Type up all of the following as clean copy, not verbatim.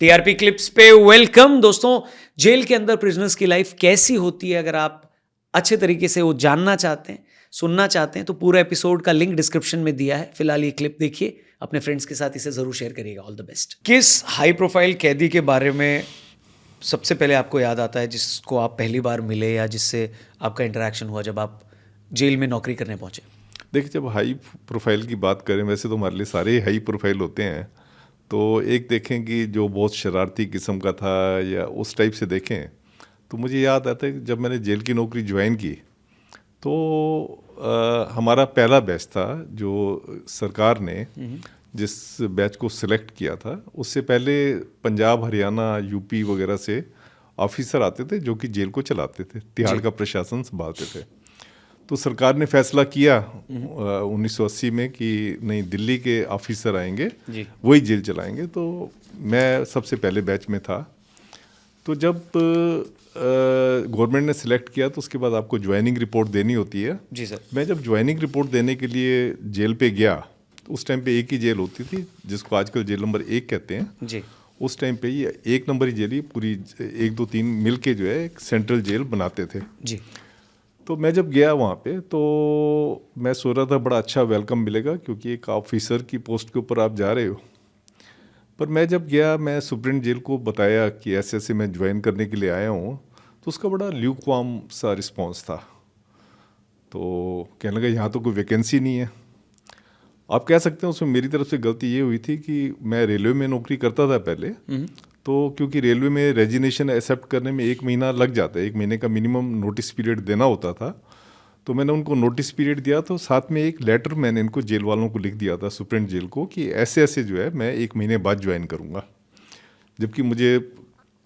TRP clips पे welcome दोस्तों। Jail के अंदर प्रिजनर्स की लाइफ कैसी होती है, अगर आप अच्छे तरीके से वो जानना चाहते हैं, सुनना चाहते हैं, तो पूरा एपिसोड का लिंक डिस्क्रिप्शन में दिया है। फिलहाल ये क्लिप देखिए, अपने फ्रेंड्स के साथ इसे जरूर शेयर करिएगा। All the best. किस हाई प्रोफाइल कैदी के बारे में सबसे पहले आपको याद आता है, जिसको आप पहली बार मिले या जिससे आपका इंटरेक्शन हुआ जब आप जेल में नौकरी करने पहुंचे? देखिए, जब हाई प्रोफाइल की बात करें, वैसे तो हमारे लिए सारे ही हाई प्रोफाइल होते हैं, तो एक देखें कि जो बहुत शरारती किस्म का था या उस टाइप से देखें, तो मुझे याद आता है कि जब मैंने जेल की नौकरी ज्वाइन की तो हमारा पहला बैच था जो सरकार ने जिस बैच को सिलेक्ट किया था, उससे पहले पंजाब, हरियाणा, यूपी वगैरह से ऑफिसर आते थे जो कि जेल को चलाते थे, तिहाड़ का प्रशासन संभालते थे। तो सरकार ने फैसला किया 1980 में कि नहीं, दिल्ली के ऑफिसर आएंगे, वही जेल चलाएंगे। तो मैं सबसे पहले बैच में था। तो जब गवर्नमेंट ने सिलेक्ट किया तो उसके बाद आपको ज्वाइनिंग रिपोर्ट देनी होती है। जी सर। मैं जब ज्वाइनिंग रिपोर्ट देने के लिए जेल पे गया तो उस टाइम पे एक ही जेल होती थी जिसको आजकल जेल नंबर 1 कहते हैं जी। उस टाइम पे ये 1 नंबर ही जेल ही पूरी 1, 2, 3 मिल के जो है एक सेंट्रल जेल बनाते थे जी। तो मैं जब गया वहाँ पे तो मैं सोच रहा था बड़ा अच्छा वेलकम मिलेगा, क्योंकि एक ऑफिसर की पोस्ट के ऊपर आप जा रहे हो। पर मैं जब गया, मैं सुप्रीम जेल को बताया कि ऐसे ऐसे मैं ज्वाइन करने के लिए आया हूँ, तो उसका बड़ा ल्यूकवार्म सा रिस्पांस था। तो कहने लगा यहाँ तो कोई वैकेंसी नहीं है। आप कह सकते हैं उसमें मेरी तरफ से गलती ये हुई थी कि मैं रेलवे में नौकरी करता था पहले, तो क्योंकि रेलवे में रेजिग्नेशन एक्सेप्ट करने में 1 महीना लग जाता है, 1 महीने का मिनिमम नोटिस पीरियड देना होता था। तो मैंने उनको नोटिस पीरियड दिया, तो साथ में एक लेटर मैंने इनको जेल वालों को लिख दिया था, सुप्रीम जेल को, कि ऐसे ऐसे जो है मैं 1 महीने बाद ज्वाइन करूँगा। जबकि मुझे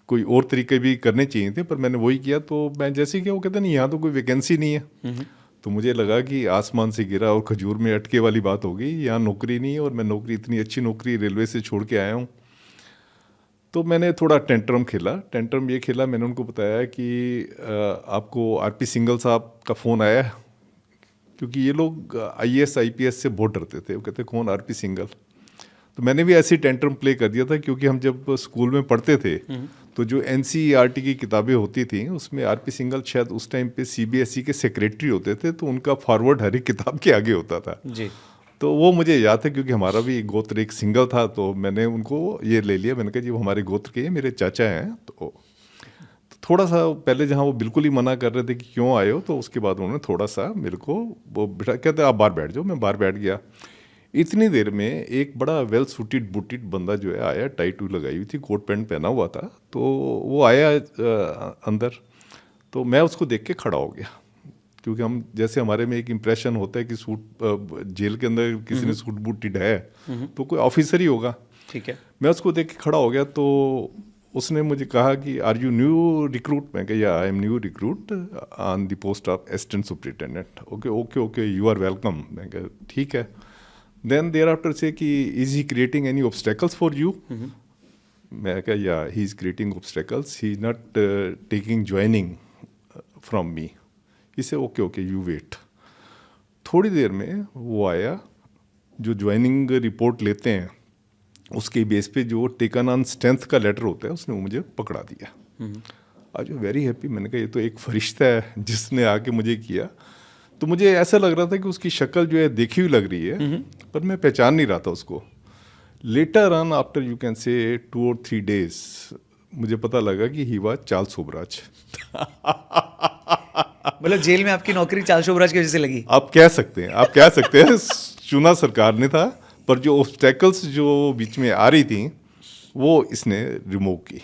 कोई और तरीके भी करने चाहिए थे, पर मैंने वही किया। तो मैं जैसे ही किया, वो कहते नहीं यहाँ तो कोई वैकेंसी नहीं है। तो मुझे लगा कि आसमान से गिरा और खजूर में अटके वाली बात हो गई, यहाँ नौकरी नहीं है और मैं नौकरी, इतनी अच्छी नौकरी रेलवे से छोड़ के आया हूँ। तो मैंने थोड़ा टेंट्रम खेला। टेंट्रम ये खेला, मैंने उनको बताया कि आपको आरपी सिंघल साहब का फ़ोन आया, क्योंकि ये लोग आईएएस आईपीएस से बहुत डरते थे। वो कहते कौन आरपी सिंघल। तो मैंने भी ऐसी टेंट्रम प्ले कर दिया था, क्योंकि हम जब स्कूल में पढ़ते थे तो जो एनसीईआरटी की किताबें होती थी उसमें आरपी सिंघल शायद उस टाइम पे सीबीएसई के सेक्रेटरी होते थे, तो उनका फॉरवर्ड हर एक किताब के आगे होता था जी। तो वो मुझे याद है, क्योंकि हमारा भी गोत्र एक सिंगल था, तो मैंने उनको ये ले लिया। मैंने कहा जी वो हमारे गोत्र के मेरे चाचा हैं। तो थोड़ा सा पहले जहाँ वो बिल्कुल ही मना कर रहे थे कि क्यों आए हो, तो उसके बाद उन्होंने थोड़ा सा मेरे को वो बिठा, कहते आप बाहर बैठ जाओ। मैं बाहर बैठ गया। इतनी देर में एक बड़ा वेल सूटेड बूटेड बंदा जो है आया, टाई टू लगाई हुई थी, कोट पैंट पहना हुआ था। तो वो आया अंदर, तो मैं उसको देख के खड़ा हो गया, क्योंकि हम जैसे हमारे में एक इम्प्रेशन होता है कि सूट जेल के अंदर किसी ने सूट बूटेड है तो कोई ऑफिसर ही होगा। ठीक है। मैं उसको देख के खड़ा हो गया। तो उसने मुझे कहा कि आर यू न्यू रिक्रूट? मैं कहा या I am new recruit on the post of assistant superintendent. Okay okay okay, you are welcome. मैं कहा ठीक है। Then thereafter say कि is he creating any obstacles for you? मैं कहा yeah, he is creating obstacles. He is not taking joining from me. He said okay okay, you wait. थोड़ी देर में वो आया, जो ज्वाइनिंग रिपोर्ट लेते हैं उसके बेस पे जो टेकन ऑन स्ट्रेंथ का लेटर होता है, उसने मुझे पकड़ा दिया। आज वेरी हैप्पी। मैंने कहा ये तो एक फरिश्ता है जिसने आके मुझे किया। तो मुझे ऐसा लग रहा था कि उसकी शक्ल जो है देखी हुई लग रही है, पर मैं पहचान नहीं रहा था उसको। Later on after you can say 2 or 3 days मुझे पता लगा कि ही वाज चार्ल्स शोबराज। मतलब जेल में आपकी नौकरी चार्ल्स शोबराज की वजह से लगी? आप कह सकते हैं, आप कह सकते हैं। चुना सरकार ने था, पर जो ऑब्स्टेकल्स जो बीच में आ रही थी वो इसने रिमूव की।